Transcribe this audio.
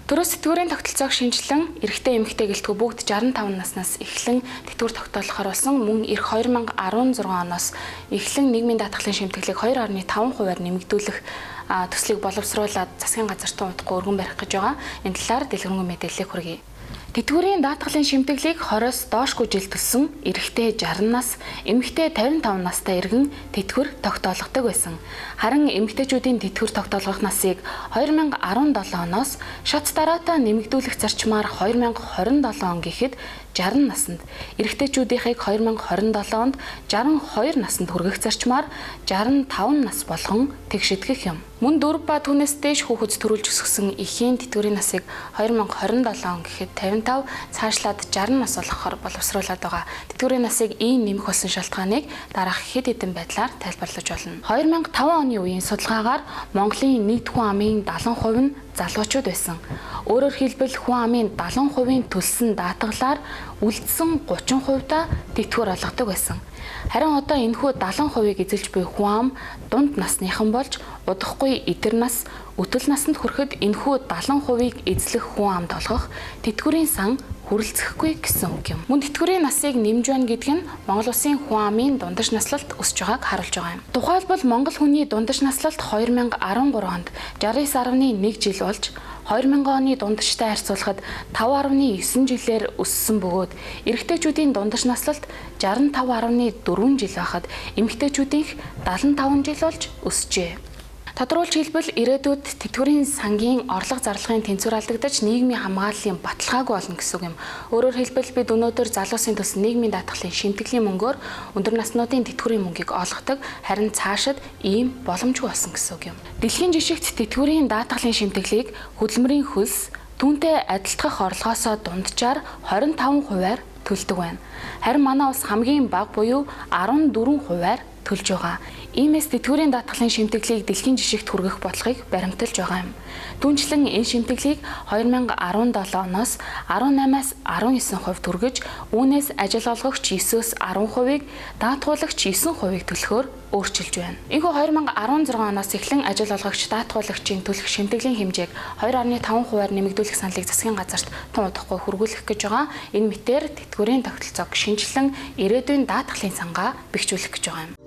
Төрөөс тэтгэврийн тогтолцоог шинжилэн эрэгтэй эмэгтэй гэлтгүй бүгд 65 наснаас эхлэн тэтгэвэр тогтоолохоор болсон мөн эх 2016 оноос эхлэн нийгмийн даатгалын шимтгэлийг 2.5%-аар нэмэгдүүлэх төслийг боловсруулад засгийн газартаа удахгүй өргөн барих гэж байгаа. Энэ талаар дэлгэрэнгүй мэдээлэл хүргэе. Тэтгэврийн даатгалын шимтгэлийг 20-с доошгүй жил төлсөн эрэгтэй 60 нас, эмэгтэй 55 настай иргэн тэтгэвэр тогтоологдог байсан. Харин эмэгтэйчүүдийн тэтгэвэр тогтоолгох насыг 2017 оноос шат дараатаа нэмэгдүүлэх зарчмаар 2027 он гэхэд 60 наснд, эрэгтэйчүүдийнхийг 2027 онд 62 наснд хүргэх зарчмаар 65 нас болгон тэгшидгэх юм. Мөн 4 ба түүнээс дээш хүүхэд төрүүлж өсгсөн эхийн тэтгэврийн насыг 2027 он гэхэд 55, цаашлаад 60 нас болгохоор боловсруулад байгаа. Тэтгэврийн насыг ийм нэмэх болсон шалтгааныг дараах хэд хэдэн байдлаар тайлбарлаж болно. 2005 оны үеийн судалгаагаар Монголын нийт хүн амын 70% нь залуучууд байсан. Өөрөөр хэлбэл хүн амын 70%-ийн төлсөн даатгалаар үлдсэн 30%-а тэтгэвэр олгодог байсан. Харин одоо энэхүү 70%-ийг эзэлж буй хүн ам дунд насныхан болж удахгүй эдэр нас, өтөл наснд хүрэхэд энэхүү 70%-ийг эзлэх хүн амд олгох тэтгэврийн сан хүрэлцэхгүй гэсэн үг юм. Мөн тэтгэврийн насыг нэмж байна гэдэг нь Монгол улсын хүн амын дундаж наслалт өсөж байгааг харуулж байгаа юм. Тухайлбал Монгол хүний дундаж наслалт 2013 онд 69.1 жил болж 2000 оны дундажтай харьцуулахад 5.9 жилээр өссөн бөгөөд эрэгтэйчүүдийн дундаж наслалт 65.4 жил байхад эмэгтэйчүүдийнх 75 жил болж өсжээ. Тодруулж хэлбэл ирээдүйд тэтгэврийн сангийн орлого зарлагын тэнцвэр алдагдаж нийгмийн хамгааллын баталгаагүй болно гэсэн үг юм. Өөрөөр хэлбэл бид өнөөдөр залуусын төс нийгмийн даатгалын шимтгэлийн мөнгөөр өндөр наснуудын тэтгэврийн мөнгийг олгодог, харин цаашид ийм боломжгүй болсон гэсэн үг юм. Дэлхийн жишгт тэтгэврийн даатгалын шимтгэлийг хөдөлмөрийн хөлс түүнтэй адилтгах орлогоосоо дунджаар 25%-аар төлдөг байна. Харин манай улс хамгийн бага буюу 14%-аар төлж байгаа. Иймээс тэтгэврийн даатгалын шимтгэлийг дэлхийн жишгт хүргэх бодлогыг баримталж байгаа юм. Түүнчлэн энэ шимтгэлийг 2017 оноос 18-аас 19% түргэж, үүнээс ажил олгогч 9-өөс 10%-ийг, даатгуулагч 9%-ийг төлөхөөр өөрчилж байна. Энэхүү 2016 оноос эхлэн ажил олгогч даатгуулагчийн төлөх шимтгэлийн хэмжээг 2.5%-аар нэмэгдүүлэх саналыг засгийн газарт тун удахгүй хүргүүлэх гэж байгаа. Энэ мэтээр тэтгэврийн тогтолцоог шинжилэн ирээдүйн даатгалын сангаа бэхжүүлэх гэж байгаа юм.